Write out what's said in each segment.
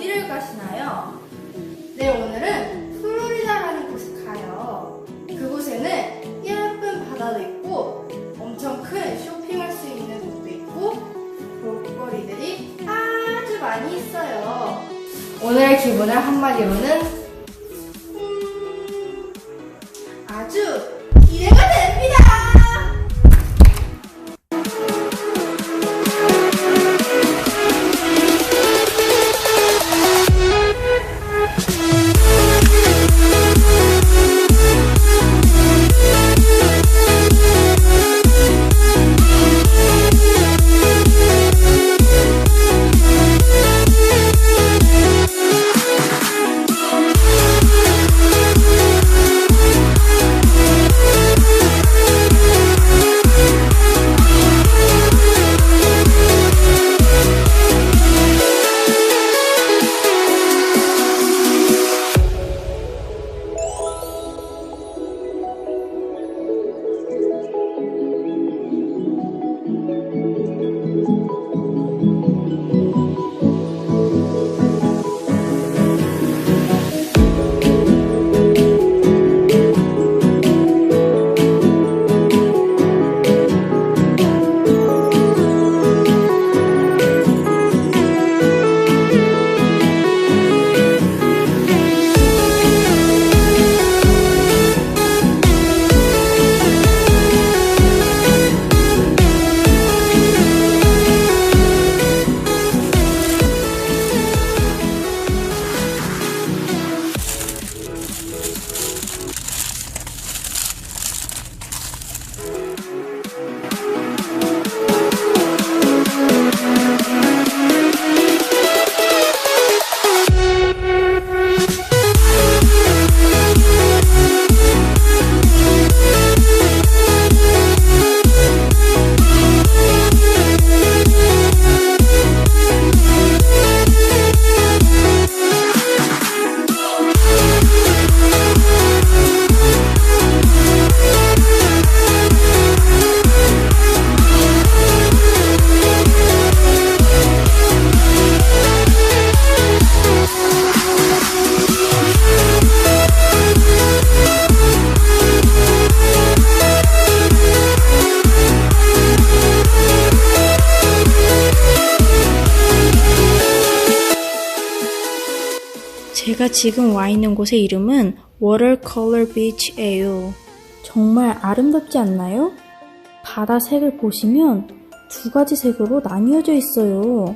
어디를 가시나요? 네, 오늘은 플로리다라는 곳에 가요. 그곳에는 예쁜 바다도 있고 엄청 큰 쇼핑할 수 있는 곳도 있고 볼거리들이 아주 많이 있어요. 오늘의 기분을 한마디로는 아주 기대가 됩니다. 제가 지금 와 있는 곳의 이름은 Watercolor Beach예요. 정말 아름답지 않나요? 바다 색을 보시면 두 가지 색으로 나뉘어져 있어요.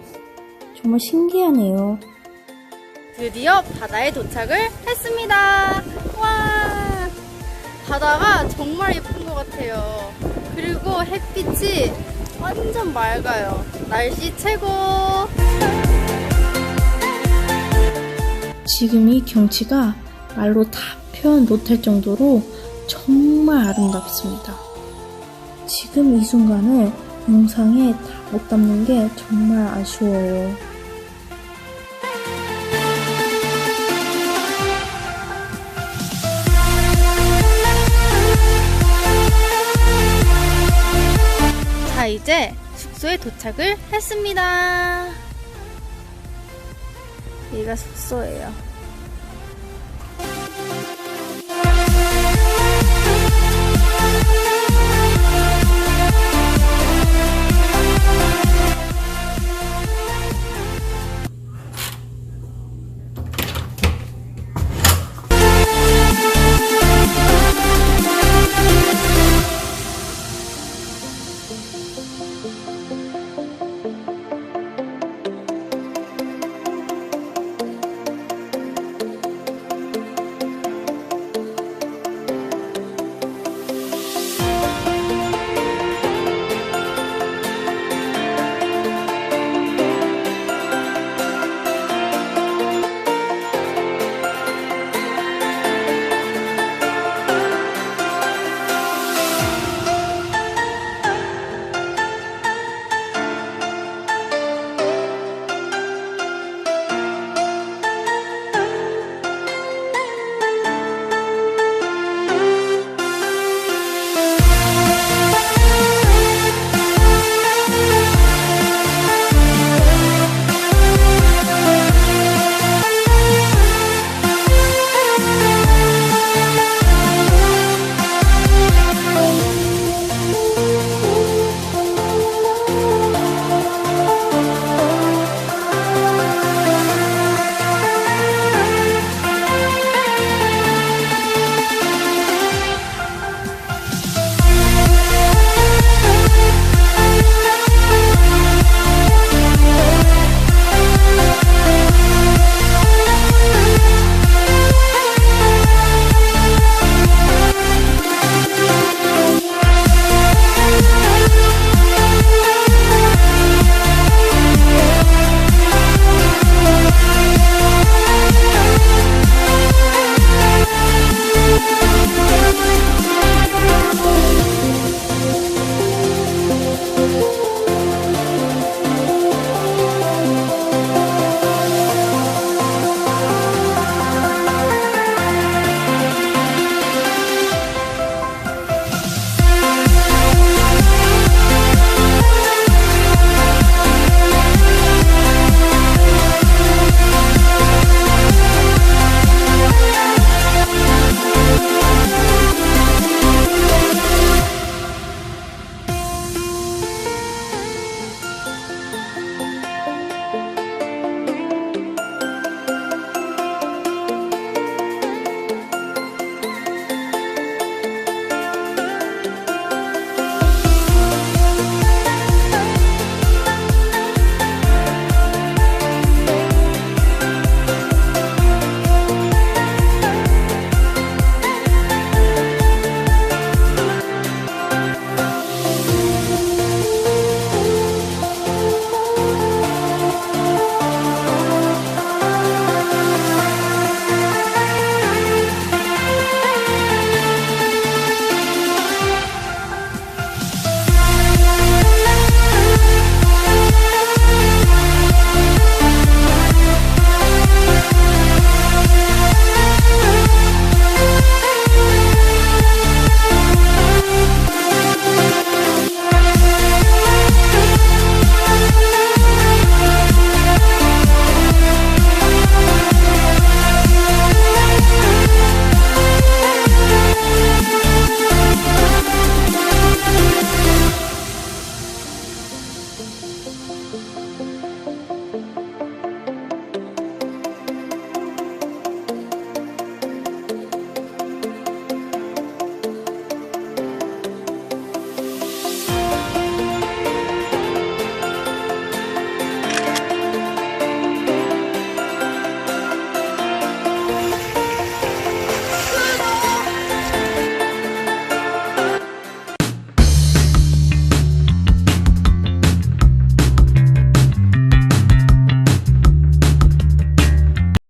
정말 신기하네요. 드디어 바다에 도착을 했습니다. 와, 바다가 정말 예쁜 것 같아요. 그리고 햇빛이 완전 맑아요. 날씨 최고. 지금 이 경치가 말로 다 표현 못할 정도로 정말 아름답습니다. 지금 이 순간을 영상에 다 못 담는 게 정말 아쉬워요. 자, 이제 숙소에 도착을 했습니다. 여기가 숙소예요.